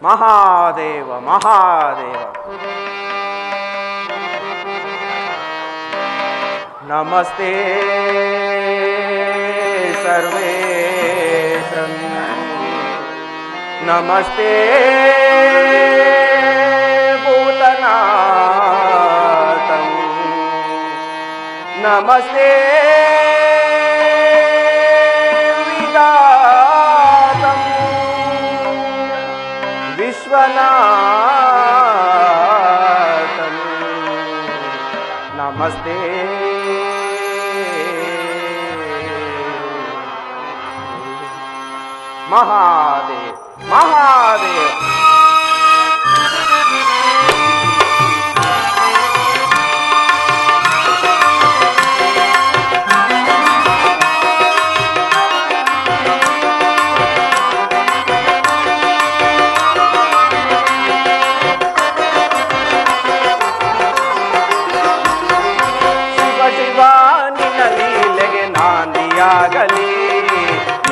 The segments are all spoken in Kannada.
ಮಹಾದೇವ ಮಹಾದೇವ. ನಮಸ್ತೆ ಸರ್ವೇಶಂ, ನಮಸ್ತೆ ಭೂತನಾಥಂ, ನಮಸ್ತೆ ವಿಧಾತಂ, ವಿಶ್ವನಾಥಂ, ನಮಸ್ತೆ ಮಹಾದೇವ ಮಹಾದೇವ. ಶಿವ ಶಿವ ನಿನ್ನ ಲೀಲೆಗೆ ನಾಂದಿಯಾಗಲಿ,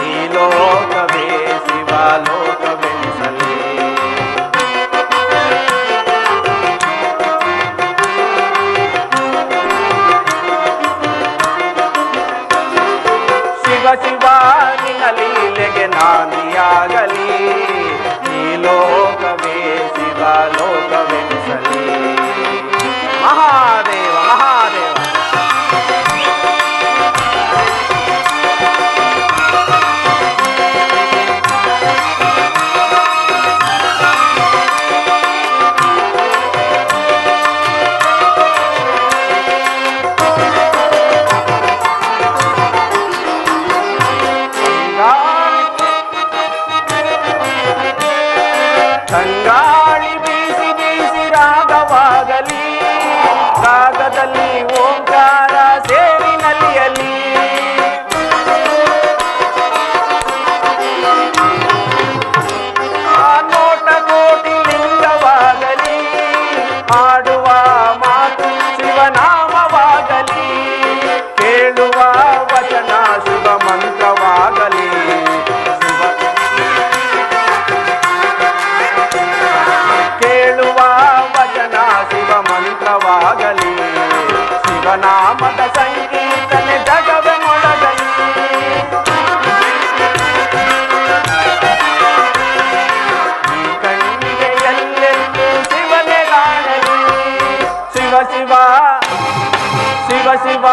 ಈ ಲೋಕವೇ ಶಿವಲೋಕವೆನಿಸಲಿ. ಶಿವ ಶಿವ ನಿನ್ನ ಲೀಲೆಗೆ ನಾಂದಿಯಾಗಲಿ, ಈ ಲೋಕವೇ ಶಿವಲೋಕವೆನಿಸಲಿ. ಮಹಾದೇವ ಮಹಾದೇವ. ತಂಗಾಳಿ ಬೀಸಿ ಬೀಸಿ ರಾಗವಾಗಲಿ, ರಾಗದಲ್ಲಿ ಓಂಕಾರ ಸೇರಿ ನಲಿಯಲಿ. ಆ ನೋಟ ಕೋಟಿ ಲಿಂಗವಾಗಲಿ, ಆಡುವ ಮಾತು ಶಿವನಾಮವಾಗಲಿ, ಕೇಳುವ ವಚನ ಶಿವ ಮಂತ್ರವಾಗಲಿ. ಕೇಳುವ ವಚನ ಶಿವ ಮಂತ್ರವಾಗಲಿ, ಶಿವನಾಮದ ಸಂಕೀರ್ತನೆ ಜಗವೇ ಮೊಳಗಲಿ. ಈ ಕಣ್ಣಿಗೆ ಎಲ್ಲೆಲ್ಲೂ ಶಿವನೇ ಕಾಣಲಿ. ಶಿವ ಶಿವ ಶಿವ ಶಿವ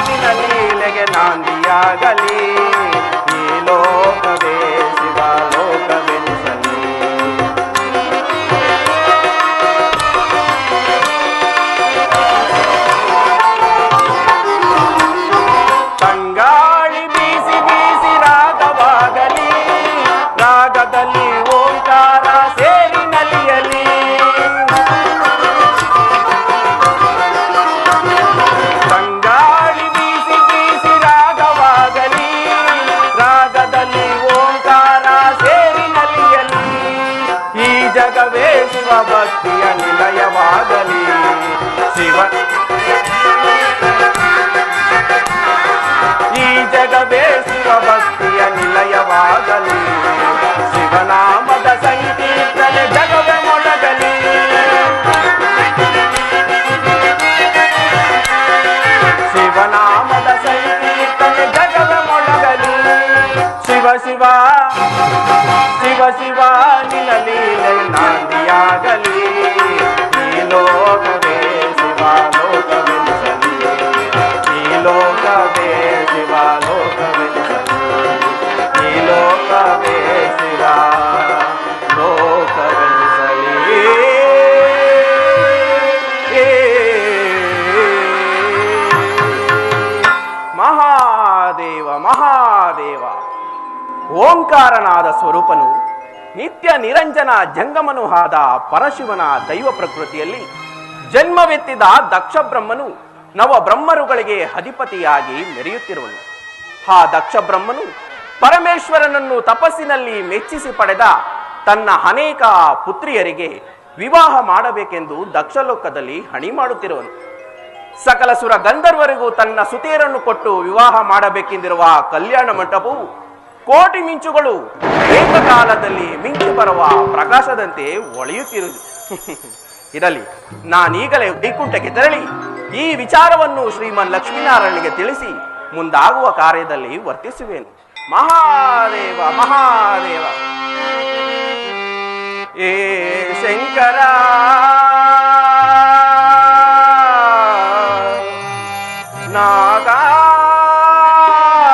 ನಿನ್ನ ಲೀಲೆಗೆ ನಾಂದಿಯಾಗಲಿ, ಈ ಲೋಕವೇ ಶಿವಲೋಕವೆನಿಸಲಿ. ತಂಗಾಳಿ ಬೀಸಿ ಬೀಸಿ ರಾಗವಾಗಲಿ, ರಾಗದಲ್ಲಿ ಓಂಕಾರ ಸೇರಿ ನಲಿಯಲಿ. ತಂಗಾಳಿ ಬೀಸಿ ಬೀಸಿ ರಾಗವಾಗಲಿ, ರಾಗದಲ್ಲಿ ಓಂಕಾರ ಸೇರಿ ನಲಿಯಲಿ. ಈ ಜಗವೇ ಶಿವ ಭಕ್ತಿಯ ನಿಲಯವಾಗಲಿ. ಶಿವ ಈ ಜಗವೇ ಶಿವ ಭಕ್ತಿಯ ನಿಲಯವಾಗಲಿ, ಶಿವನಾಮದ ಸಂಕೀರ್ತನೆ ಜಗವೇ ಮೊಳಗಲಿ. ಶಿವನಾಮದ ಸಂಕೀರ್ತನೆ ಜಗವೇ ಮೊಳಗಲಿ. ಶಿವ ಶಿವ ಶಿವ ಶಿವ ನಿನ್ನ ಲೀಲೆ ನಾಂದಿಯಾಗಲಿ, ಈ ಲೋಕವೇ ಶಿವಲೋಕವೆನಿಸಲಿ. ಈ ಲೋಕವೇ ಶಿವಲೋಕವೆನಿಸಲಿ, ಈ ಲೋಕವೇ ಶಿವಲೋಕವೆನಿಸಲಿ. ಮಹಾದೇವ ಮಹಾದೇವ. ಓಂಕಾರನಾದ ಸ್ವರೂಪನು ನಿತ್ಯ ನಿರಂಜನ ಜಂಗಮನು ಆದ ಪರಶಿವನ ದೈವ ಪ್ರಕೃತಿಯಲ್ಲಿ ಜನ್ಮವೆತ್ತಿದ ದಕ್ಷ ಬ್ರಹ್ಮನು ನವ ಬ್ರಹ್ಮರುಗಳಿಗೆ ಅಧಿಪತಿಯಾಗಿ ಮೆರೆಯುತ್ತಿರುವನು. ಆ ದಕ್ಷ ಬ್ರಹ್ಮನು ಪರಮೇಶ್ವರನನ್ನು ತಪಸ್ಸಿನಲ್ಲಿ ಮೆಚ್ಚಿಸಿ ಪಡೆದ ತನ್ನ ಅನೇಕ ಪುತ್ರಿಯರಿಗೆ ವಿವಾಹ ಮಾಡಬೇಕೆಂದು ದಕ್ಷಲೋಕದಲ್ಲಿ ಹಣಿ ಮಾಡುತ್ತಿರುವನು. ಸಕಲ ಸುರ ಗಂಧರ್ವರಿಗೂ ತನ್ನ ಸುತೆಯರನ್ನು ಕೊಟ್ಟು ವಿವಾಹ ಮಾಡಬೇಕೆಂದಿರುವ ಕಲ್ಯಾಣ ಮಂಟಪವು ಕೋಟಿ ಮಿಂಚುಗಳು ಏಕಕಾಲದಲ್ಲಿ ಮಿಂಚು ಬರುವ ಪ್ರಕಾಶದಂತೆ ಹೊಳೆಯುತ್ತಿರುವುದು. ಇರಲಿ, ನಾನೀಗಲೇ ವೈಕುಂಠಕ್ಕೆ ತೆರಳಿ ಈ ವಿಚಾರವನ್ನು ಶ್ರೀಮನ್ ಲಕ್ಷ್ಮೀನಾರಾಯಣನಿಗೆ ತಿಳಿಸಿ ಮುಂದಾಗುವ ಕಾರ್ಯದಲ್ಲಿ ವರ್ತಿಸುವೆನು. ಮಹಾದೇವ ಮಹಾದೇವ. ಏ ಶಂಕರ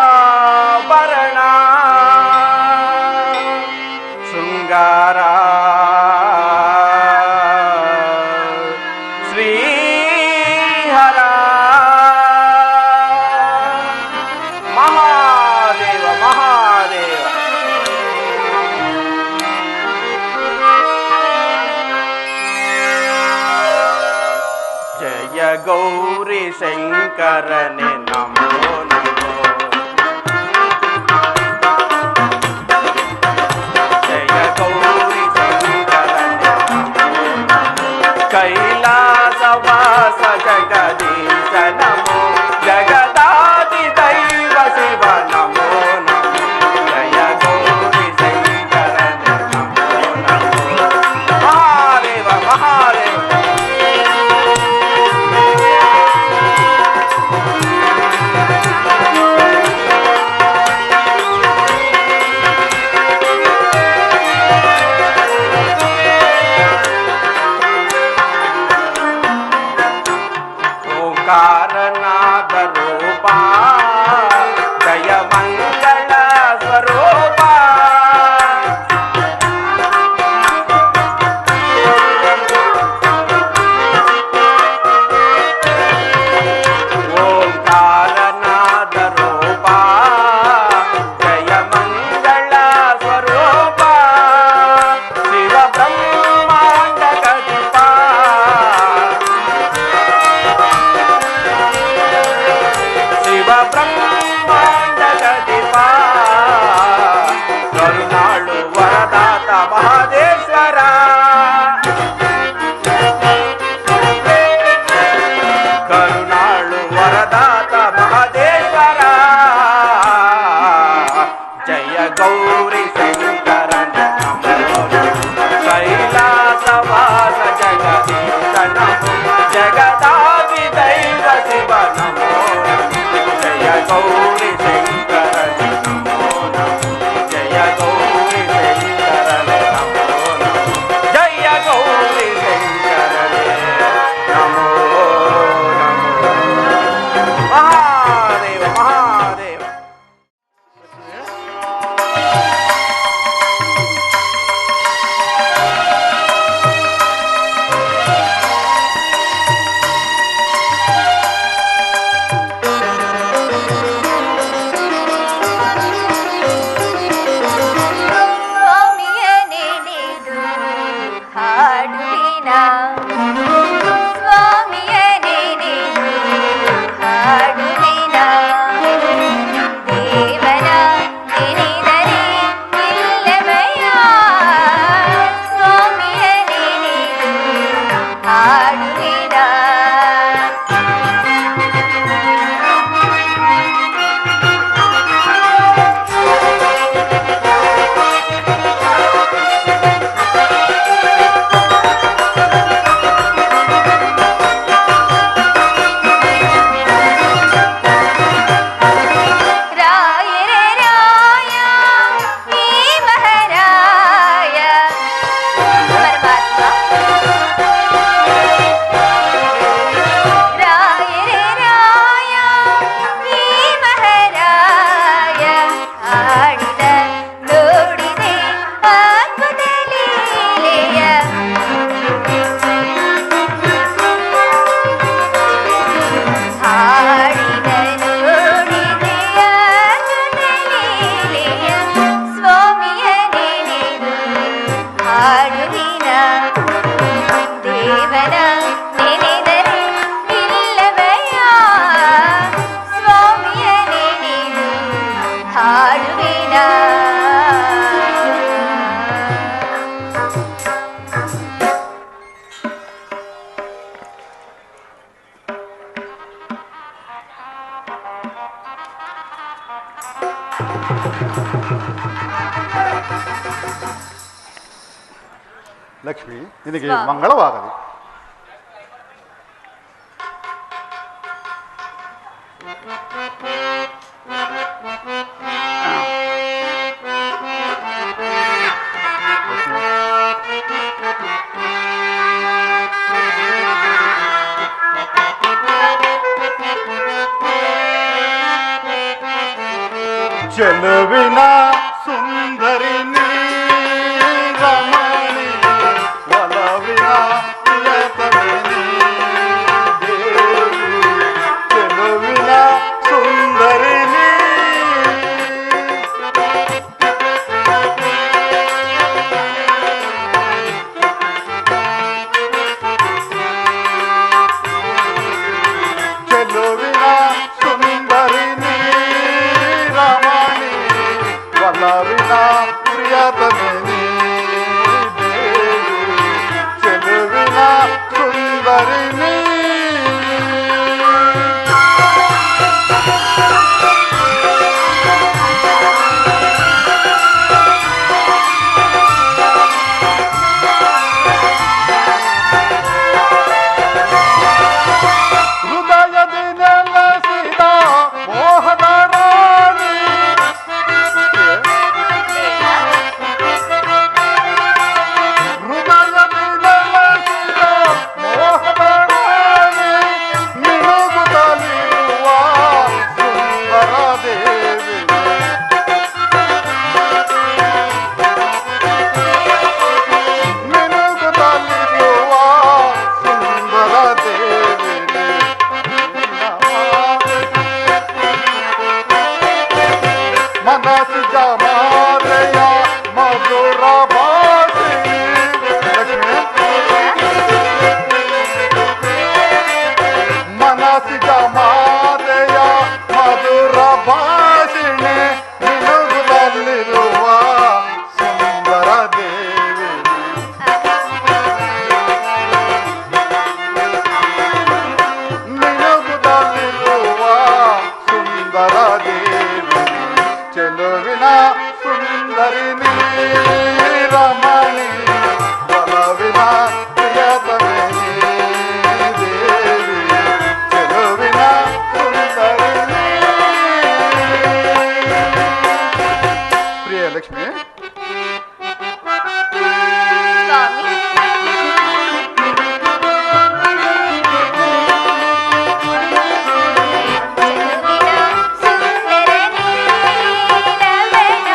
ನಾಗಾಭರಣ ಶೃಂಗಾರ ಶ್ರೀಹರ ಮಹಾದೇವ ಮಹಾದೇವ. ಜಯ ಗೌರಿ ಶಂಕರನೆ ನಮೋ ನಮೋ. ಜಯ ಗೌರಿ ಶಂಕರನೆ ನಮೋ ನಮೋ. ಕೈಲಾಸವಾಸ ಜಗದೀಶ ನಮೋ. ಜಗದಾದಿ ದೈವ ಶಿವ ನಮೋ ನಮೋ. ಜಯ ಗೌರಿ ಶಂಕರನೆ ನಮೋ ನಮೋ. ಮಹಾದೇವ ಮಹಾದೇವ. ಓಂಕಾರನಾದ ರೂಪ ಜಯ ಮಂಗಳ ಸ್ವರೂಪ. ಓಂಕಾರನಾದ ರೂಪ ಜಯ ಮಂಗಳ ಸ್ವರೂಪ. ಶಿವ ಬ್ರಹ್ಮಾಂಡ ಗದಿಪ. ಶಿವ ಬ್ರಹ್ಮಾಂಡ ಗದಿಪ. ಕರುಣಾಳು ವರದಾತ ಮಹದೇಶ್ವರ. ಕರುಣಾಳು ವರದಾತ ಮಹದೇಶ್ವರ. ಜಯ ಗೌರಿ ಶಂಕರನ ನಮೋ ನಮೋ. ಕೈಲಾಸವಾಸ ಜಗದೀಶ ನಮೋ. ಜಗದಾದಿ ದೈವ ಶಿವ ನಮೋ ನಮೋ. ಜಯ ಗೌರಿ ಶಂಕರನ ನಮೋ ನಮೋ. ಜಯ ಗೌರಿ ಶಂಕರನ ನಮೋ ನಮೋ. ಜಯ ಗೌರಿ ಶಂಕರನ ನಮೋ ನಮೋ. ಮಹಾದೇವ ಮಹಾದೇವ. ಸ್ವಾಮಿಯ ನೆನೆದು ಹಾಡುವಿನ. ಸ್ವಾಮಿಯ ನೆನೆದು ಹಾಡುವಿನ. ದೇವರ ನೆನೆದರೆ ಇಲ್ಲವಯ್ಯ. ಸ್ವಾಮಿಯ ನೆನೆದು ಹಾಡುವಿನ. ರಾಯರೇ ರಾಯ ಈ ಮಹಾರಾಯ ಪರಮಾತ್ಮ. ರಾಯರೇ ರಾಯ ಈ ಮಹಾರಾಯ ಹಾಡಿದ ನೋಡಿದೆ ಅದ್ಭುತ ಲೀಲೆಯ. ಹಾಡಿದ ನೋಡಿದೆ ಅದ್ಭುತ ಲೀಲೆಯ. ಸ್ವಾಮಿಯ ನೆನೆದು ಹಾಡುವಿನ. ದೇವರ ನೆನೆದರೆ ಇಲ್ಲವಯ್ಯ. ಸ್ವಾಮಿಯ ನೆನೆದು ಹಾಡುವಿನ. ಲಕ್ಷ್ಮಿ, ನಿನಗೆ ಸ್ವಾಮಿ. ಮಂಗಳವಾಗಲಿ. ಚೆಲುವಿನ ಸುಂದರಿ ನೀ ರಮಣಿ, ಒಲವಿನ ಪ್ರಿಯತಮೆ ನೀ ದೇವಿ. ಚೆಲುವಿನ ಸುಂದರಿ ನೀ ಚೆಲುವಿನ ಸುಂದರಿ ನೀ ರಮಣಿ, ಒಲವಿನ ಪ್ರಿಯತಮೆ ನೀ ದೇವಿ. ಚೆಲುವಿನ ಸುಂದರಿ ನೀ ಹೃದಯದಿ ನೆಲೆಸಿದ ಮೋಹದ ರಾಣಿ. ಹೃದಯದಿ ನೆಲೆಸಿದ ಮೋಹದ ರಾಣಿ, ಮಿನುಗುತ್ತಲಿರುವ ಸುಂದರ ದೇವಿ. ಮಿನುಗುತ್ತಲಿರುವ ಸುಂದರ ದೇವಿ. ಮನಸ್ಸು ಜಮಾರೆಯ ಮಧುರ ಭಾಷಿಣಿ. ಮನಸ್ಸು ಜಮಾರೆಯ ಮಧುರ ಭಾಷಿಣಿ, ಮಿನುಗುತ್ತಲಿರುವ ಸುಂದರ ದೇವಿ. ಮಿನುಗುತ್ತಲಿರುವ ಸುಂದರ ದೇವಿ. ಚೆಲುವಿನ ಸುಂದರಿ ನೀ ರಮಣಿ, ಒಲವಿನ ಪ್ರಿಯತಮೆ ನೀ ದೇವಿ. ಚೆಲುವಿನ ಸುಂದರಿ ನೀ. ಪ್ರಿಯ ಲಕ್ಷ್ಮಿ, ಸ್ವಾಮಿ. ಚೆಲುವಿನ ಸುಂದರ ನೀರವನ,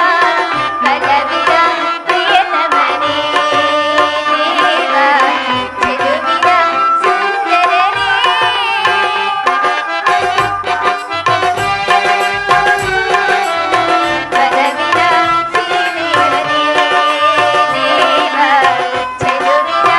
ಬಲವಿನ ಪ್ರಿಯತಮನೇ ದೇವ. ಚೆಲುವಿನ ಸುಂದರ ಬಲವಿನ ಶ್ರೀದೇವನೇ ದೇವ. ಚೆಲುವಿನ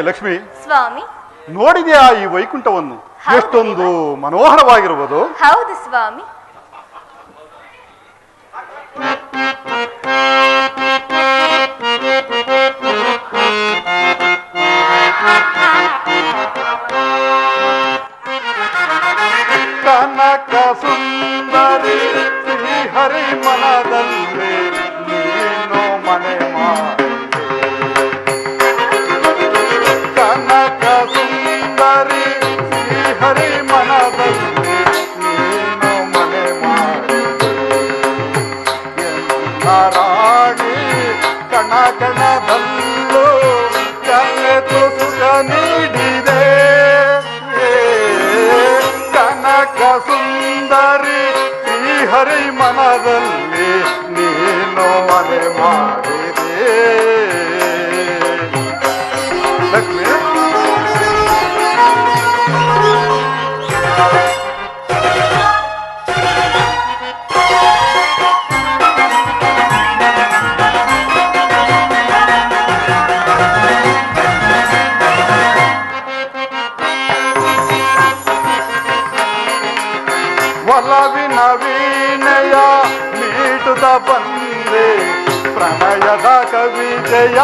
ಲಕ್ಷ್ಮಿ, ಸ್ವಾಮಿ. ನೋಡಿದೆಯಾ ಈ ವೈಕುಂಠವನ್ನು? ಹೌದು ಎಷ್ಟೊಂದು ಮನೋಹರವಾಗಿರುವುದು. ಹೌದು ಸ್ವಾಮಿ. ಶ್ರೀಹರಿ ಮನದಲ್ಲಿ ನೀನು ಮನೆ ಮಾಡಿದೆ ಕನಕ ಸುಂದರಿ ಶ್ರೀಹರಿ ಮನದಲ್ಲಿ ನೀನು ಮನೆ ಮಾಡಿದೆ ರಾಣಿ ಕಣಕಣದಲ್ಲೂ ಕಲೆತು ಸುಖ ನೀಡಿದೆ ಕನಕ ಸುಂದರಿ ಶ್ರೀಹರಿ ಮನದಲ್ಲಿ ನೀನು ಮನೆ ಮಾಡಿದೆ ಲಕ್ಷ್ಮಿ ಒಲವಿನ ವೀಣೆಯ ಮೀಟುದ ಬಂದೆ ಪ್ರಣಯದ ಕವಿತೆಯ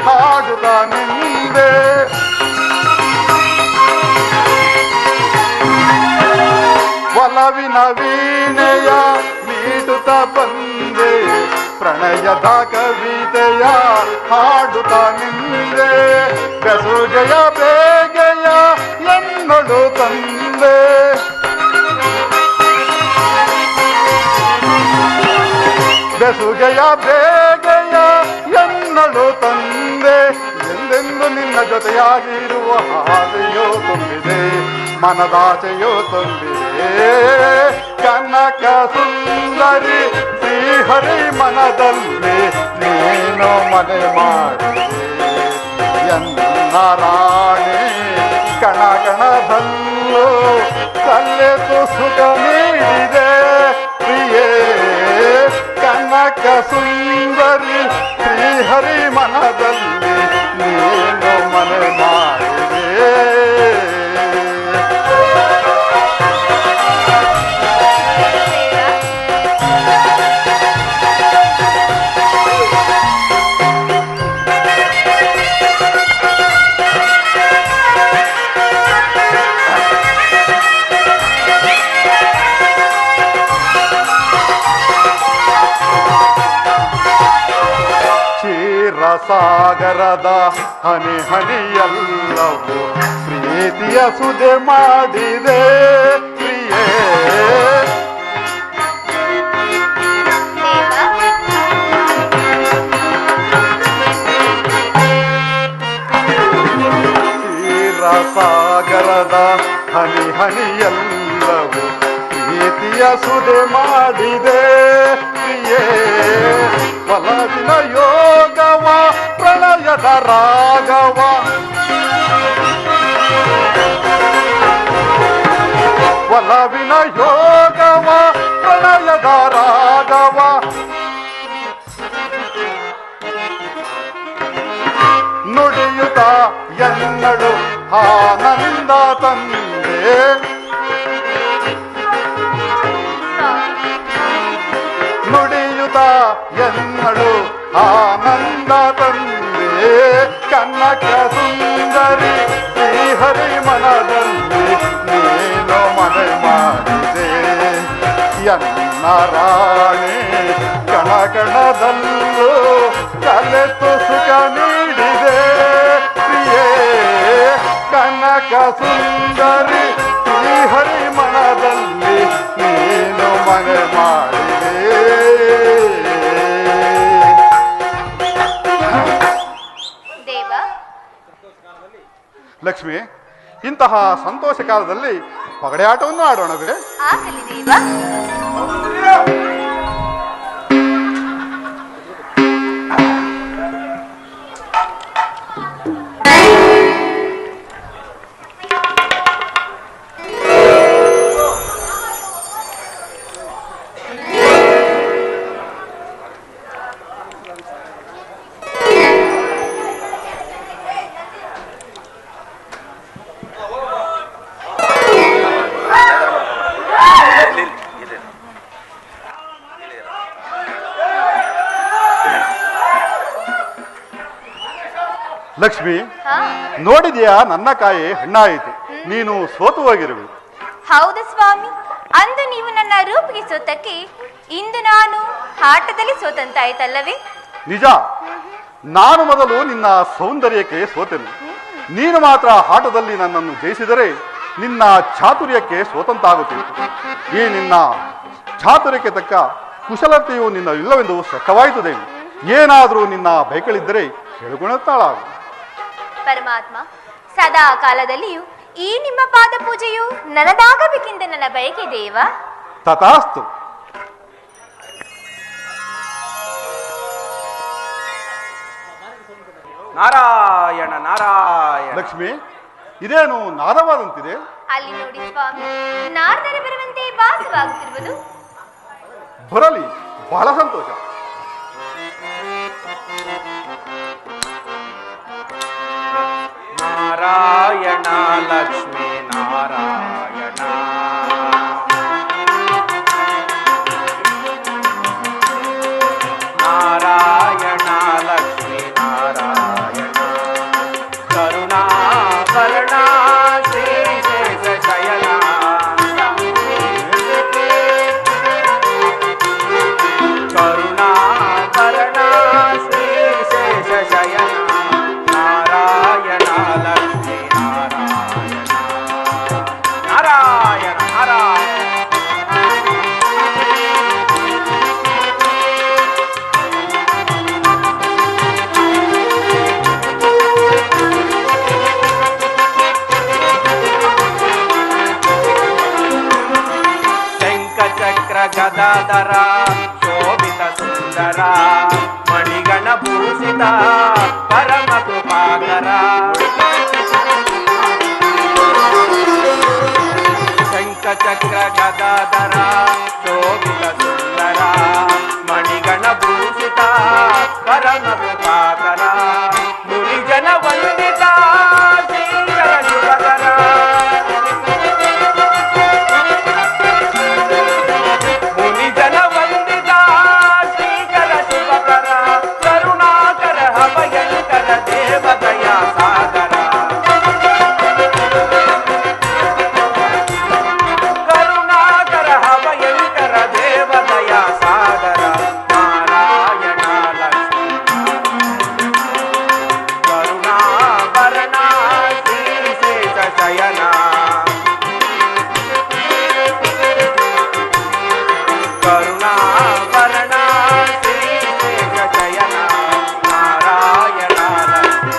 ಹಾಡುದ ನಿಂದೆ ಒಲವಿನ ವೀಣೆಯ ಮೀಟುದ ಬಂದೆ ಪ್ರಣಯದ ಕವಿತೆಯ ಹಾಡುದ ನಿಂದೆ ಬೆಸುಗೆಯ ಬೇಗೆಯ ಎನ್ನಳು ತಂದೆ ಬೆಸುಗೆಯ ಬೇಗೆಯ ಎನ್ನಳು ತಂದೆ ಎಂದೆಂದು ನಿನ್ನ ಜೊತೆಯಾಗಿರುವ ಹಾದೆಯೋ ತುಂಬಿದೆ ಮನದಾಚೆಯೋ ತುಂಬಿದೆ ಕನಕ ಸುಂದರಿ ಶ್ರೀಹರಿ ಮನದಲ್ಲಿ ನೀನು ಮನೆ ಮಾಡಿದೆ ಎನ್ನ ರಾಣಿ ಕಣಕಣದಲ್ಲೂ ಕಲೆತು ಸುಖ ನೀಡಿದೆ ಪ್ರಿಯೇ ಕನಕ ಸುಂದರಿ ಶ್ರೀಹರಿ ಮನದಲ್ಲಿ ನೀನು ಮನೆ ಮಾಡಿದೆ ಸಾಗರದ ಹನಿ ಹನಿಯಲ್ಲವೂ ಪ್ರೀತಿಯ ಸುದೆ ಮಾಡಿದೆ ಪ್ರಿಯೇ ಸಾಗರದ ಹನಿ ಹನಿಯಲ್ಲವೂ ಪ್ರೀತಿಯ ಸುದೆ ಮಾಡಿದೆ ಪ್ರಿಯೇ ಒಲವಿನ ಯೋಗವ ಪ್ರಣಯದ ರಾಗವ ಒಲವಿನ ಯೋಗವ ಪ್ರಣಯದ ರಾಗವ ನುಡಿಯುತ್ತ ಎನ್ನಳು ಆನಂದ ತಂದೆ ನುಡಿಯುತ್ತ ಎನ್ನಳು ಆನಂದ ತಂದೆ ಕನಕ ಸುಂದರಿ ಶ್ರೀಹರಿ ಮನದಲ್ಲಿ ನೀನು ಮನೆ ಮಾಡಿದೆ ಎನ್ನ ರಾಣಿ ಕಣಕಣದಲ್ಲೂ ಕಲೆತು ಸುಖ ನೀಡಿದೆ ಪ್ರಿಯೇ ಕನಕ ಸುಂದರಿ ಶ್ರೀಹರಿ ಮನದಲ್ಲಿ ನೀನು ಮನೆ ಮಾಡಿದೆ ಲಕ್ಷ್ಮಿ ಇಂತಹ ಸಂತೋಷ ಕಾಲದಲ್ಲಿ ಪಗಡೆ ಆಟವನ್ನು ಆಡೋಣವೇ ಆಗಲಿ ದೇವ ಲಕ್ಷ್ಮಿ ನೋಡಿದ್ಯಾ ನನ್ನ ಕಾಯಿ ಹಣ್ಣಾಯಿತು ನೀನು ಸೋತು ಹೋಗಿರುವೆ ಹೌದು ಸ್ವಾಮಿ ಅಂದು ನೀವು ನನ್ನ ರೂಪಿಗೆ ಸೋತಕ್ಕೆ ಇಂದು ನಾನು ಆಟದಲ್ಲಿ ಸೋತಂತಾಯ್ತಲ್ಲವೇ? ನಿಜ, ನಾನು ಮೊದಲು ನಿನ್ನ ಸೌಂದರ್ಯಕ್ಕೆ ಸೋತೆನು. ನೀನು ಮಾತ್ರ ಆಟದಲ್ಲಿ ನನ್ನನ್ನು ಜಯಿಸಿದರೆ ನಿನ್ನ ಚಾತುರ್ಯಕ್ಕೆ ಸೋತಂತಾಗುತ್ತಿತ್ತು. ಈ ನಿನ್ನ ಚಾತುರ್ಯಕ್ಕೆ ತಕ್ಕ ಕುಶಲತೆಯು ನಿನ್ನ ಇಲ್ಲವೆಂದು ಸ್ಪಷ್ಟವಾಯಿತು ದೇವಿ. ಏನಾದರೂ ನಿನ್ನ ಬೈಕಳಿದ್ದರೆ ಕೇಳಿಕೊಳ್ಳುತ್ತಾಳಾಗು. ಪರಮಾತ್ಮ, ಸದಾ ಕಾಲದಲ್ಲಿಯೂ ಈ ನಿಮ್ಮ ಪಾದ ಪೂಜೆಯು ನನದಾಗಬೇಕೆಂದ ನನ್ನ ಬಯಕೆ ದೇವ. ತಥಾಸ್ತು. ನಾರಾಯಣ ನಾರಾಯಣ. ಲಕ್ಷ್ಮಿ, ಇದೇನು ನಾದವಾದಂತಿದೆ? ಅಲ್ಲಿ ನೋಡಿ ಸ್ವಾಮಿ, ನಾರದರೆ ಬರುವಂತೆ ಭಾಸವಾಗುತ್ತಿರುವುದು. ಬರಲಿ, ಬಹಳ ಸಂತೋಷ. ನಾರಾಯಣ ಲಕ್ಷ್ಮೀ ನಾರಾಯಣ. ನಾರಾಯಣ ಲಕ್ಷ್ಮೀ ನಾರಾಯಣ. ಕರುಣಾಕರಣ ಶ್ರೀ ಶೇಷ ಶಯನ. ಕರುಣಾಕರಣ ಶ್ರೀ ಶೇಷ ಶಯನ. ನಾರಾಯಣ ಲಕ್ಷ್ಮೀ ನಾರಾಯಣ. ನಾರಾಯಣ ನಾರಾಯಣ. ಶಂಖಚಕ್ರ ಗದಾಧರ ಶೋಭಿತ ಸುಂದರ ಮಣಿಗಣ ಭೂಷಿತ ಪರಮ ಕೃಪಾಕರ. ಶಂಖಚಕ್ರ ಗದಾಧರ ಶೋಭಿತ ಸುಂದರ ಮಣಿಗಣ ಭೂಷಿತ ಪರಮ ಕೃಪಾಕರ. ಮುನಿಜನ ವಂದಿತ ಶ್ರೀಕರ ಶುಭಕರ. ಮುನಿಜನ ವಂದಿತ ಶ್ರೀಕರ ಶುಭಕರ. ಕರುಣಾಕರ ಅಭಯಂಕರ ದೇವದಯ ಸಾಗರ. ಕರುಣಾಕರ ಅಭಯಂಕರ ದೇವದಯ ಸಾಗರ. ನಾರಾಯಣ ಲಕ್ಷ್ಮೀ ಕರುಣಾಭರಣ ಶ್ರೀ ಶೇಷ ಶಯನ. ಕರುಣಾಭರಣ ಶ್ರೀ ಶೇಷ ಶಯನ. ನಾರಾಯಣ ಲಕ್ಷ್ಮೀ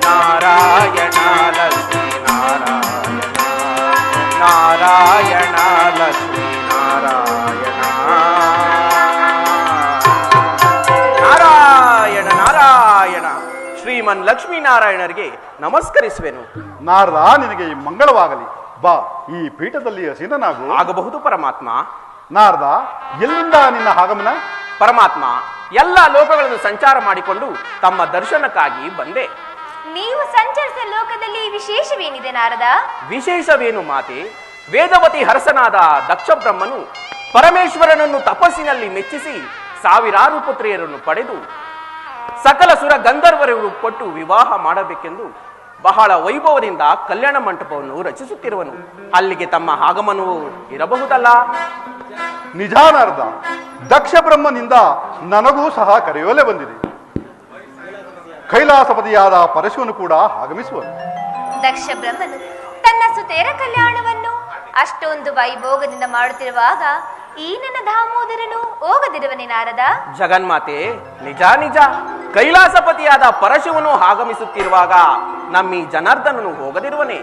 ನಾರಾಯಣ. ಲಕ್ಷ್ಮೀ ನಾರಾಯಣ. ನಾರಾಯಣ ಲಕ್ಷ್ಮೀ ನಾರಾಯಣ. ನಾರಾಯಣ ನಾರಾಯಣ. ಶ್ರೀಮನ್ ಲಕ್ಷ್ಮೀನಾರಾಯಣರಿಗೆ ನಮಸ್ಕರಿಸುವೆನು. ನಾರದ, ನಿನಗೆ ಮಂಗಳವಾಗಲಿ. ಬಾ, ಈ ಪೀಠದಲ್ಲಿ ಹಸೀನನಾಗು. ಆಗಬಹುದು ಪರಮಾತ್ಮ. ನಾರದ, ಎಲ್ಲಿಂದ ನಿನ್ನ ಆಗಮನ? ಪರಮಾತ್ಮ, ಎಲ್ಲ ಲೋಕಗಳನ್ನು ಸಂಚಾರ ಮಾಡಿಕೊಂಡು ತಮ್ಮ ದರ್ಶನಕ್ಕಾಗಿ ಬಂದೆ. ನೀವು ಸಂಚರಿಸಿದ ಲೋಕದಲ್ಲಿ ವಿಶೇಷವೇನಿದೆ ನಾರದ? ವಿಶೇಷವೇನು ಮಾತೆ? ವೇದವತಿ ಹರಸನಾದ ದಕ್ಷ ಬ್ರಹ್ಮನು ಪರಮೇಶ್ವರನನ್ನು ತಪಸ್ಸಿನಲ್ಲಿ ಮೆಚ್ಚಿಸಿ ಸಾವಿರಾರು ಪುತ್ರಿಯರನ್ನು ಪಡೆದು ಸಕಲ ಸುರ ಗಂಧರ್ವರಿಗೂ ಕೊಟ್ಟು ವಿವಾಹ ಮಾಡಬೇಕೆಂದು ಬಹಳ ವೈಭವದಿಂದ ಕಲ್ಯಾಣ ಮಂಟಪವನ್ನು ರಚಿಸುತ್ತಿರುವನು. ಅಲ್ಲಿಗೆ ತಮ್ಮ ಆಗಮನವು ಇರಬಹುದಲ್ಲ? ನಿಜ ನಾರದ, ದಕ್ಷ ಬ್ರಹ್ಮನಿಂದ ನನಗೂ ಸಹ ಕರೆಯೋಲೆ ಬಂದಿದೆ. ಕೈಲಾಸಪತಿಯಾದ ಪರಶುವನು ಕೂಡ ಆಗಮಿಸುವನು. ದಕ್ಷ ಬ್ರಹ್ಮನು ತನ್ನ ಸುತೆಯರ ಕಲ್ಯಾಣವನ್ನು ಅಷ್ಟೊಂದು ವೈಭೋಗದಿಂದ ಮಾಡುತ್ತಿರುವಾಗ ಈ ನನ್ನ ದಾಮೋದರನು ಹೋಗದಿರುವನೇ ನಾರದ? ಜಗನ್ಮಾತೆ, ನಿಜ ನಿಜ. ಕೈಲಾಸಪತಿಯಾದ ಪರಶುವನು ಆಗಮಿಸುತ್ತಿರುವಾಗ ನಮ್ಮಿ ಜನಾರ್ದನನು ಹೋಗದಿರುವನೇ?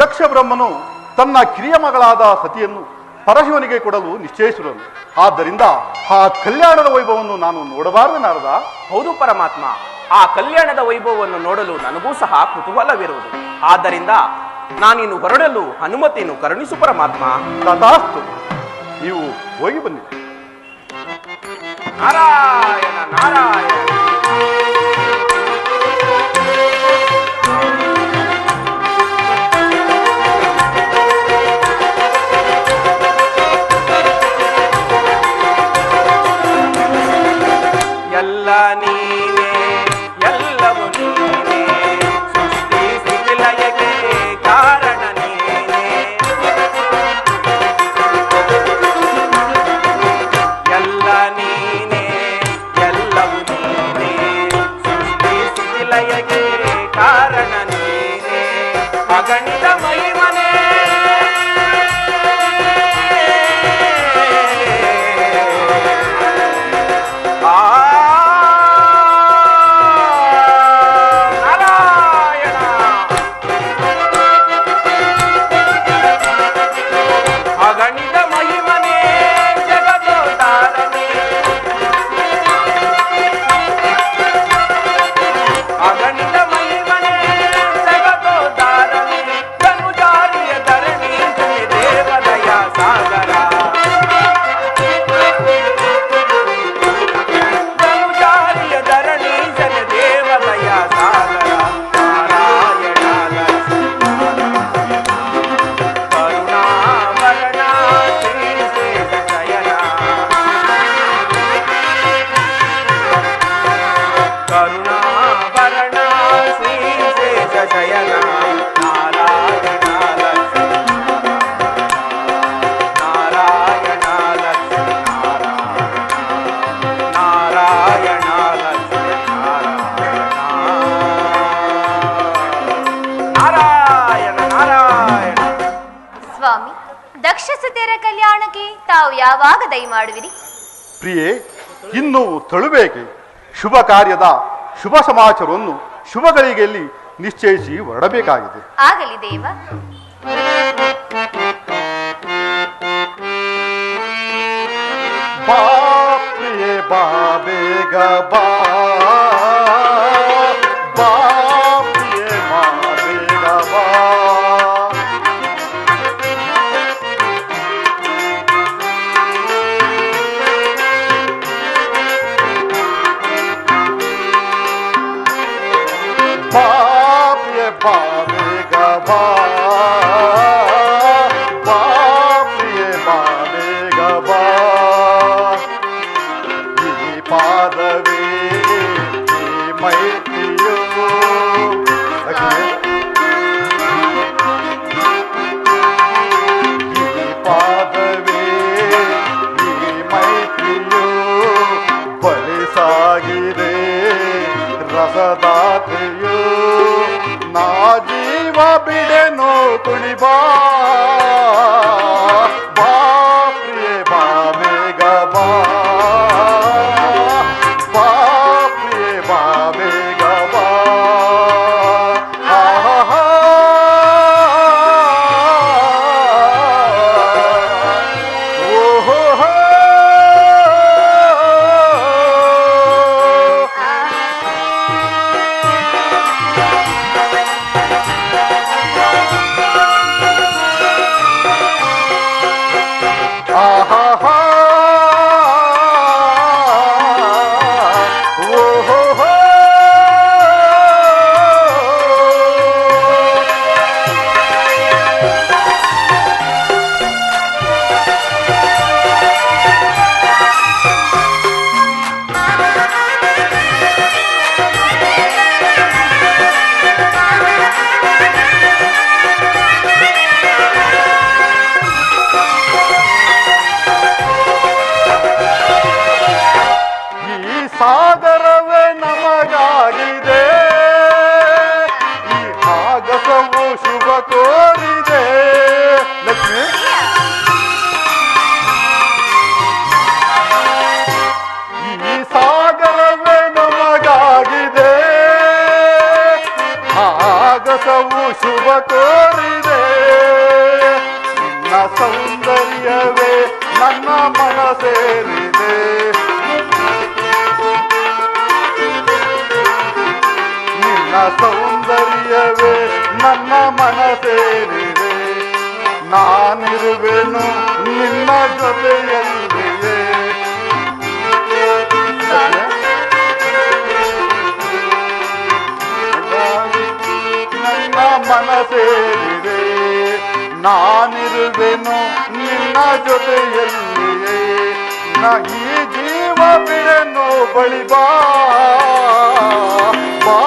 ದಕ್ಷ ಬ್ರಹ್ಮನು ತನ್ನ ಕಿರಿಯ ಮಗಳಾದ ಸತಿಯನ್ನು ಪರಶಿವನಿಗೆ ಕೊಡಲು ನಿಶ್ಚಯಿಸಿರುವನು. ಆದ್ದರಿಂದ ಆ ಕಲ್ಯಾಣದ ವೈಭವವನ್ನು ನಾನು ನೋಡಬಾರದು ನಾರದ? ಹೌದು ಪರಮಾತ್ಮ, ಆ ಕಲ್ಯಾಣದ ವೈಭವವನ್ನು ನೋಡಲು ನನಗೂ ಸಹ ಕುತೂಹಲವಿರುವುದು. ಆದ್ದರಿಂದ ನಾನಿನ್ನು ಹೊರಡಲು ಅನುಮತಿಯನ್ನು ಕರುಣಿಸು ಪರಮಾತ್ಮ. ತಥಾಸ್ತು, ನೀವು ಹೋಗಿ ಬನ್ನಿ. ನಾರಾಯಣ ನಾರಾಯಣ. ಎಲ್ಲ ನೀನೇ, ಎಲ್ಲವೂ ನೀನೇ, ಸೃಷ್ಟಿ ಸ್ಥಿತಿ ಲಯಕ್ಕೆ ಕಾರಣ ನೀನೇ. ದಯಮಾಡುವಿರಿ? ಪ್ರಿಯೆ, ಇನ್ನು ತಳುಬೇಕೆ? ಶುಭ ಕಾರ್ಯದ ಶುಭ ಸಮಾಚಾರವನ್ನು ಶುಭ ಗಳಿಗೆಯಲ್ಲಿ ನಿಶ್ಚಯಿಸಿ ಹೊರಡಬೇಕಾಗಿದೆ. ಆಗಲಿ ದೇವ. ಬಾ ಪ್ರಿಯೆ, ಬಾ ಬೇಗ ಬಾ, ಬಾ ಪ್ರಿಯೆ, ಬಾ ಬೇಗ ಬಾ. ಬಾ ಪ್ರಿಯೆ, ಬಾ ಬೇಗ ಬಾ, ಬಾ ಪ್ರಿಯೆ, ಬಾ ಬೇಗ ಬಾ. ಈ ಪಾದವೇ ಈ ಮೈತ್ರಿಯೋ, ಈ ಪಾದವೇ ಈ ಮೈತ್ರಿಯೋ, ಬಳಿ ಸಾಗಿದೆ ರಸದಾತ್ರಿಯೋ. ನಾ ಜೀವ ಬಿಡೆನೋ ಕುಣಿಬಾ, ಬಾ ಪ್ರಿಯೆ, ಬಾ ಬೇಗ ಬಾ, ಬಾ ಪ್ರಿಯೆ, ಬಾ ಬೇಗ ಬಾ. ಆಹಾ, ಓಹೋ, ಆಹಾ, ಓಹೋ, ಈ ಸಾಗರವೇ ನಮಗಾಗಿದೆ, ಈ ಆಗಸವು ಶುಭ ಕೋರಿದೆ. ಲಕ್ಷ್ಮಿ, ಈ ಸಾಗರವೇ ನಮಗಾಗಿದೆ, ಆಗಸವು ಶುಭ ಕೋರಿದೆ. ನಿನ್ನ ಸೌಂದರ್ಯವೇ ನನ್ನ ಮನ ಸೇರಿದೆ, ನಿನ್ನ ಸೌಂದರ್ಯವೇ ನನ್ನ ಮನ ಸೇರಿದೆ. ನಾನಿರುವೆನು ನಿನ್ನ ಜೊತೆಯಲ್ಲಿಯೇ. ನನ್ನ ಮನ ಸೇರಿದೆ, ನಾನಿರುವೆನು ನಿನ್ನ ಜೊತೆಯಲ್ಲಿಯೇ. ನ ಈ ಜೀವ ಬಿಡೆನು ಬಳಿ ಬಾ, ಬಾ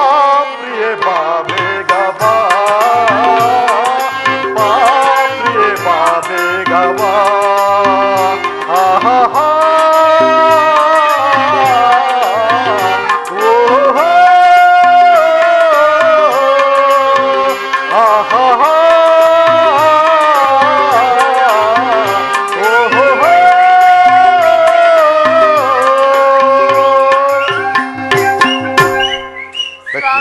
ಪ್ರಿಯೆ, ಬಾ ಬೇಗ ಬಾ, ಬಾ ಪ್ರಿಯೆ, ಬಾ ಬೇಗ ಬಾ. ಆಹಾ, ಓಹೋ, ಆಹಾ, ಓಹೋ. ಸ್ವಾಮಿ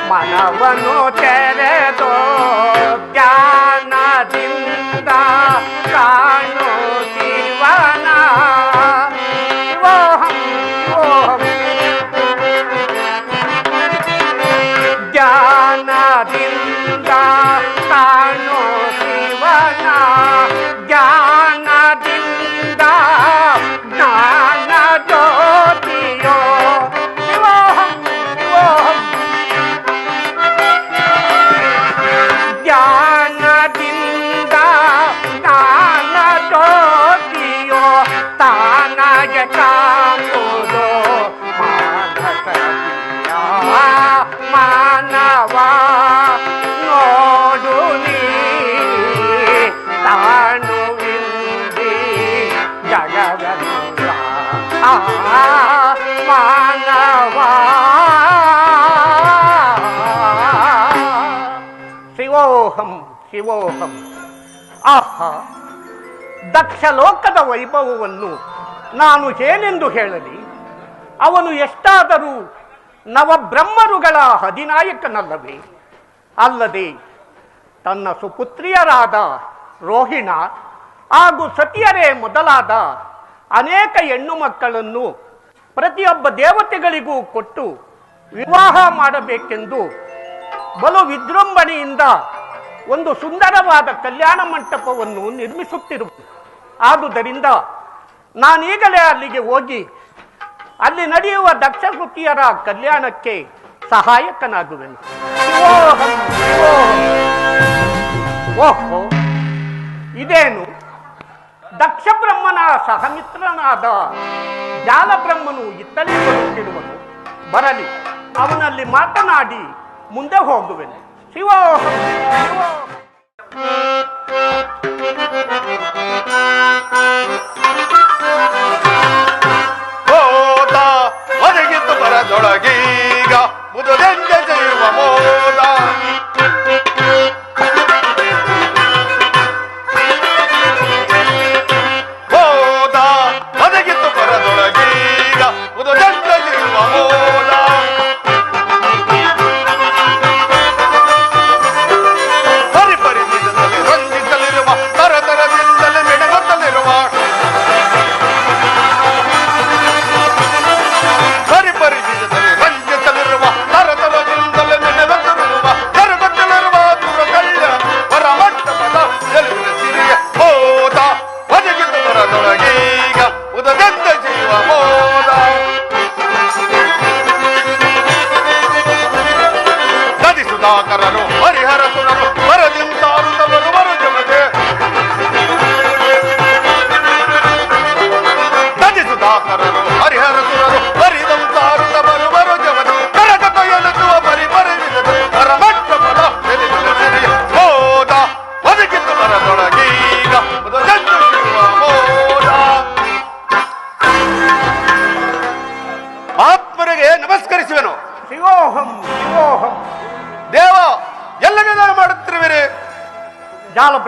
ಮನವನ್ನು ತೆರೆದು ಜ್ಞಾನದಿಂದ ಕಾಣು ಶಿವನ ಜ್ಞಾನದಿಂದ ಕಾಣು ಶಿವನ ಜ್ಞಾನದಿಂದ ಜ್ಞಾನ ಜ್ಯೋತಿಯೋ ಜ್ಞಾನದಿಂದ ಜ್ಞಾನ ಜ್ಯೋತಿಯೋ ತಾನಾಗೆ ಕಾಣುವುದು ಮಾನವ ನೋಡು ನೀ ತಾಣುವಿಂದಿ ಜಗವೆಲ್ಲ ಮಾನವ ಶಿವೋಹಂ ಶಿವೋಹಂ. ಆಹಾ, ದಕ್ಷ ಲೋಕದ ವೈಭವವನ್ನು ನಾನು ಏನೆಂದು ಹೇಳಲಿ? ಅವನು ಎಷ್ಟಾದರೂ ನವಬ್ರಹ್ಮರುಗಳ ಅಧಿನಾಯಕನಲ್ಲವೇ? ಅಲ್ಲದೆ ತನ್ನ ಸುಪುತ್ರಿಯರಾದ ರೋಹಿಣ ಹಾಗೂ ಸತಿಯರೇ ಮೊದಲಾದ ಅನೇಕ ಹೆಣ್ಣು ಮಕ್ಕಳನ್ನು ಪ್ರತಿಯೊಬ್ಬ ದೇವತೆಗಳಿಗೂ ಕೊಟ್ಟು ವಿವಾಹ ಮಾಡಬೇಕೆಂದು ಬಲು ವಿಜೃಂಭಣೆಯಿಂದ ಒಂದು ಸುಂದರವಾದ ಕಲ್ಯಾಣ ಮಂಟಪವನ್ನು ನಿರ್ಮಿಸುತ್ತಿರುವುದು. ಆದುದರಿಂದ ನಾನೀಗಲೇ ಅಲ್ಲಿಗೆ ಹೋಗಿ ಅಲ್ಲಿ ನಡೆಯುವ ದಕ್ಷ ಸುತಿಯರ ಕಲ್ಯಾಣಕ್ಕೆ ಸಹಾಯಕನಾಗುವೆನು. ಓಹೋ, ಇದೇನು? ದಕ್ಷ ಬ್ರಹ್ಮನ ಸಹಮಿತ್ರನಾದ ಜಾಲಬ್ರಹ್ಮನು ಇತ್ತಲೇ ಬರುತ್ತಿರುವನು. ಬರಲಿ, ಅವನಲ್ಲಿ ಮಾತನಾಡಿ ಮುಂದೆ ಹೋಗುವೆನು. ಶಿವೋಹಂ ಶಿವೋಹಂ. ಒದಗಿತ್ತು ಬರದೊಳಗೀಗ ಮುದುದೆಂದೆ ಜಯುವ ಮೋದ ಹೋದ ಒದಗಿತ್ತು ಬರದೊಳಗೀಗ ಮುದುದೆಂದೆ ಜಯುವ ಮೋದ ಪರಿಪರಿಮಿತದಲ್ಲಿ ರಂಜಿಸಲಿರುವ ತರತರದಿಂದಲೇ ಮೆಣಗುತ್ತಲಿರುವ ರಂಜಿಸಲಿರುವ ತರತರದಿಂದಲೇ ಮೆಣಗುತ್ತಲಿರುವ ಕರುಗಟ್ಟಲಿರುವ ದುರಗಳ್ಳ ಹೊರಮಟ್ಟಪದ ಎಲುವಿನ ಸಿರಿಯ ಹೋದ ಒದಗಿತು ಬರದೊಳಗೀಗ ಉದದೆದ್ದ ಜೀವ ಮೋದ ನದಿ ಸುಧಾಕರನು ಹರಿಹರ ಸುರನು ಬರದಿಂತಾರುತ್ತವರು ಬರು ಜಮದೆ ನದಿ ಸುಧಾಕರನು ಹರಿಹರ ಸುರನು ಹರಿದಂತಾರುತ್ತ ಬರು ಬರು ಜಮದೆ ಕರಗತ ಎಲುತ್ತುವ ಪರಿಪರಿಮಿತದ ಹೊರಮಟ್ಟಪದ ಎಲುವಿನ ಸಿರಿಯ ಹೋದ ಒದಗಿತು ಬರದೊಳಗೀಗ ಉದದೆದ್ದ ಜೀವ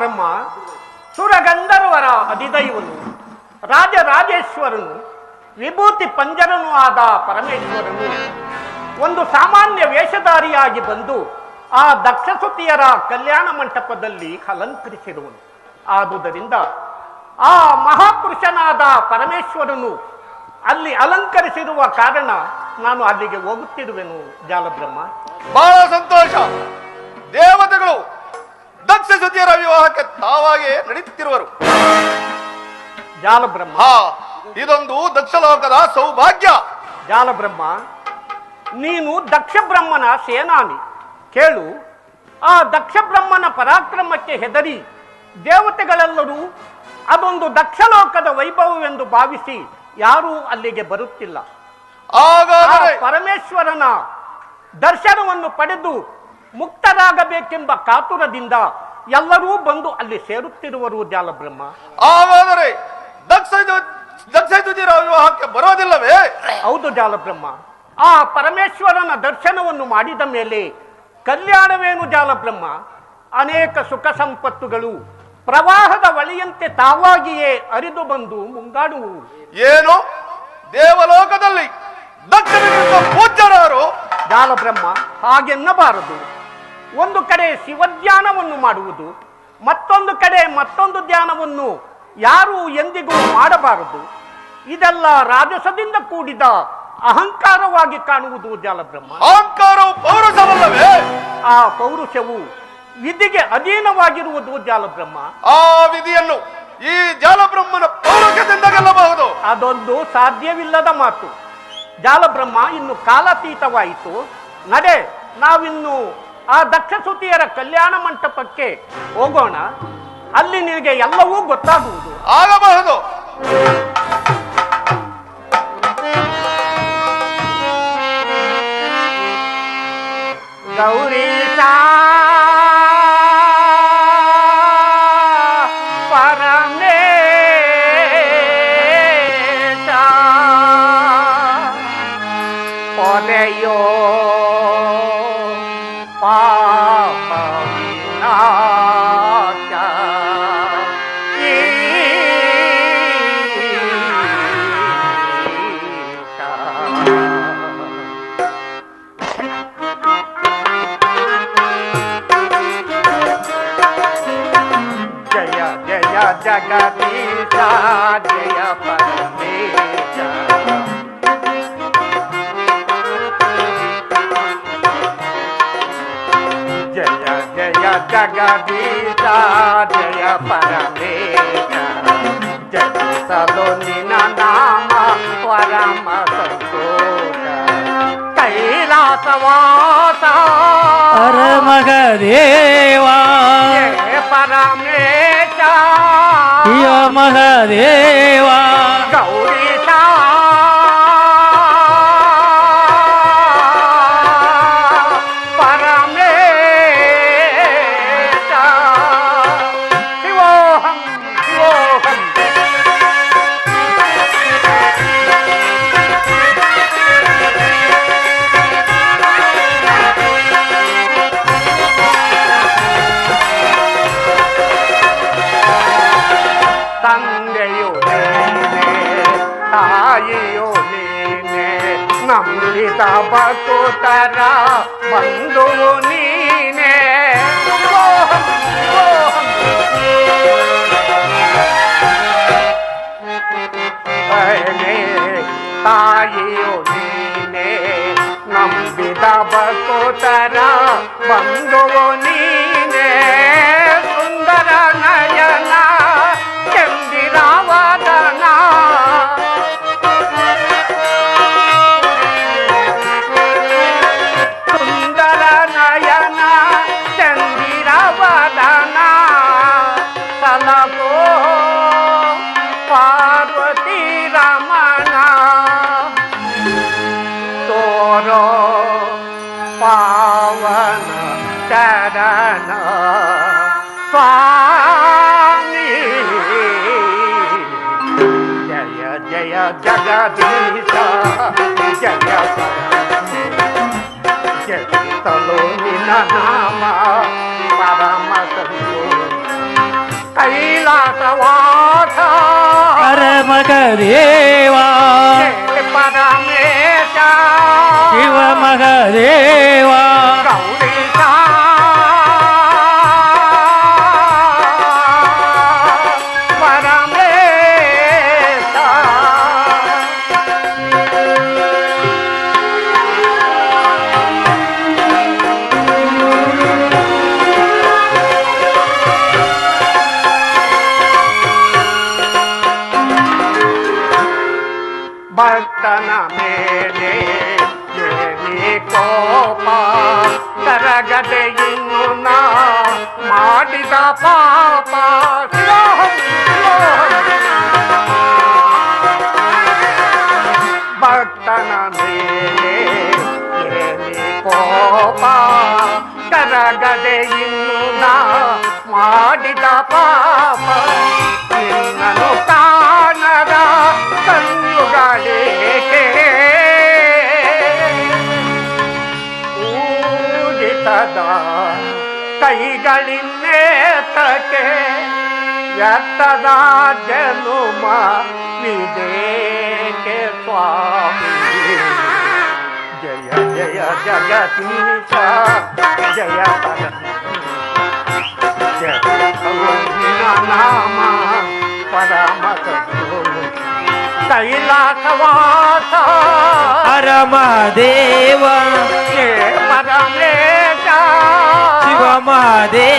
ಬ್ರಹ್ಮ, ಸುರಗಂಧರ್ವರ ಅಧಿದೈವನು, ರಾಜರಾಜೇಶ್ವರನು, ವಿಭೂತಿ ಪಂಜರನೂ ಆದ ಪರಮೇಶ್ವರನು ಒಂದು ಸಾಮಾನ್ಯ ವೇಷಧಾರಿಯಾಗಿ ಬಂದು ಆ ದಕ್ಷಸುತಿಯರ ಕಲ್ಯಾಣ ಮಂಟಪದಲ್ಲಿ ಅಲಂಕರಿಸಿರುವನು. ಆದುದರಿಂದ ಆ ಮಹಾಪುರುಷನಾದ ಪರಮೇಶ್ವರನು ಅಲ್ಲಿ ಅಲಂಕರಿಸಿರುವ ಕಾರಣ ನಾನು ಅಲ್ಲಿಗೆ ಹೋಗುತ್ತಿರುವೆನು ಜಾಲಬ್ರಹ್ಮ. ಬಹಳ ಸಂತೋಷ. ದೇವತೆಗಳು ದಕ್ಷ ಸುತಿಯರ ವಿವಾಹಕ್ಕೆ ತಾವಾಗಿಯೇ ನಡೀತಿರುವರು. ಜಾಲಬ್ರಹ್ಮ, ಇದೊಂದು ದಕ್ಷ ಲೋಕದ ಸೌಭಾಗ್ಯ. ಜಾಲಬ್ರಹ್ಮ, ನೀನು ದಕ್ಷ ಬ್ರಹ್ಮನ ಸೇನಾನಿ. ಕೇಳು, ಆ ದಕ್ಷ ಬ್ರಹ್ಮನ ಪರಾಕ್ರಮಕ್ಕೆ ಹೆದರಿ ದೇವತೆಗಳೆಲ್ಲರೂ ಅದೊಂದು ದಕ್ಷಲೋಕದ ವೈಭವವೆಂದು ಭಾವಿಸಿ ಯಾರೂ ಅಲ್ಲಿಗೆ ಬರುತ್ತಿಲ್ಲ. ಆ ಪರಮೇಶ್ವರನ ದರ್ಶನವನ್ನು ಪಡೆದು ಮುಕ್ತರಾಗಬೇಕೆಂಬ ಕಾತುರದಿಂದ ಎಲ್ಲರೂ ಬಂದು ಅಲ್ಲಿ ಸೇರುತ್ತಿರುವರು ಜಾಲಬ್ರಹ್ಮ. ಹಾಗಾದರೆ ದಕ್ಷ ವಿವಾಹಕ್ಕೆ ಬರೋದಿಲ್ಲವೇ? ಹೌದು ಜಾಲಬ್ರಹ್ಮ, ಆ ಪರಮೇಶ್ವರನ ದರ್ಶನವನ್ನು ಮಾಡಿದ ಮೇಲೆ ಕಲ್ಯಾಣವೇನು ಜಾಲಬ್ರಹ್ಮ? ಅನೇಕ ಸುಖ ಸಂಪತ್ತುಗಳು ಪ್ರವಾಹದ ವಳಿಯಂತೆ ತಾವಾಗಿಯೇ ಹರಿದು ಬಂದು ಮುಂಗಾಡುವು. ಏನು ದೇವಲೋಕದಲ್ಲಿ ದಕ್ಷಿಣ ಪೂಜ್ಯರಾರು? ಜಾಲಬ್ರಹ್ಮ, ಹಾಗೆನ್ನಬಾರದು. ಒಂದು ಕಡೆ ಶಿವಧ್ಯಾನವನ್ನು ಮಾಡುವುದು, ಮತ್ತೊಂದು ಕಡೆ ಮತ್ತೊಂದು ಧ್ಯಾನವನ್ನು ಯಾರು ಎಂದಿಗೂ ಮಾಡಬಾರದು. ಇದೆಲ್ಲ ರಾಜಸದಿಂದ ಕೂಡಿದ ಅಹಂಕಾರವಾಗಿ ಕಾಣುವುದು ಜಾಲಬ್ರಹ್ಮ. ಅಹಂಕಾರವು ಪೌರುಷವಲ್ಲವೇ? ಆ ಪೌರುಷವು ವಿಧಿಗೆ ಅಧೀನವಾಗಿರುವುದು ಜಾಲಬ್ರಹ್ಮ. ಆ ವಿಧಿಯನ್ನು ಈ ಜಾಲಬ್ರಹ್ಮನ ಪೌರುಷದಿಂದ ಗೆಲ್ಲಬಹುದು? ಅದೊಂದು ಸಾಧ್ಯವಿಲ್ಲದ ಮಾತು ಜಾಲಬ್ರಹ್ಮ. ಇನ್ನು ಕಾಲಾತೀತವಾಯಿತು. ನಡೆ, ನಾವಿನ್ನು ಆ ದಕ್ಷಸುತಿಯರ ಕಲ್ಯಾಣ ಮಂಟಪಕ್ಕೆ ಹೋಗೋಣ. ಅಲ್ಲಿ ನಿನಗೆ ಎಲ್ಲವೂ ಗೊತ್ತಾಗುವುದು. ಆಗಬಹುದು. ಗೌರೀಶ ಪರಮೇಶ ಪೊದೆಯೋ ಪಾಪ ವಿನಾಶ ಜಯ ಜಯ ಜಗದೀಶ ಜಯ ಪರಮೇಶ. ಜಯ ಜಯ ಜಗದೀಶ ಜಯ ಪರಮೇಶ. ಜಪಿಸಲು ನಿನ್ನ ನಾಮ ಪರಮ ಸಂತೋಷ. ಕೈಲಾಸವಾಸ ಮಹದೇವಾ ಪರಮೇಶ ಮಹದೇವಾ ಗೌರೀಶ ಪರಮೇಶ. ಶಿವೋಹಂ ಶಿವೋಹಂ. ತಂದೆಯು ನೀನೆ, ತಾಯಿಯು ನೀನೆ, ನಂಬಿದ ಭಕ್ತರ ಬಂಧುವು ನೀನೆ. ಓಹಂ, ಓಹಂ. ತಾಯಿಯು ನೀನೆ, ನಂಬಿದ ಭಕ್ತರ ಬಂಧುವು ನೀನೆ. ಸುಂದರ ನಯನ ಚಂದಿರಾವದನ, ಸುಂದರ ನಯನ ಚಂದಿರಾವದನ. ಸಲಗೋ ಪಾರ್ವತಿ ರಮಣ, ತೋರೋ ಪಾವನ ಚರಣ ಸ್ವಾಮಿ. ಜಯ ಜಯ ಜಗದೀಶ ಜಯ ಜಪಿಸಲು ನಿನ್ನ ನಾಮ ಪರಮ ಸಂತೋಷ. ಕೈಲಾಸವಾಸ ಪರಮಹದೇವ ಪರಮೇಶ ಶಿವ ಮಹದೇವ ಗೌರೀಶ ಪರಮೇಶ ಭಕ್ತನ ಮೇಲೆ ಏನಿ ಕೋಪ ಕರಗದೆ ಇನ್ನು ನಾ ಮಾಡಿದ ಪಾಪ ಭಕ್ತನ ಮೇಲೆ ಏನಿ ಕೋಪ ಕರಗದೆ ಇನ್ನು ನಾ ಮಾಡಿದ ಪಾಪ ನಿನ್ನನು ಕಾಣದ ಕಣ್ಣುಗಳೇಕೆ ಊದಿತದ ಕೈಗಳಿನ್ನೇತಕ್ಕೆ ಎತ್ತದ ಜನುಮ ವಿದೇಕೆ ಸ್ವಾಮಿ ಜಯ ಜಯ ಜಗದೀಶ ಜಯ ನಾಮ ಪರಮ ಕೈಲಾಸವಾಸ ಪರಮಹದೇವ ಪರಮೇಶ ಶಿವ ಮಹದೇವ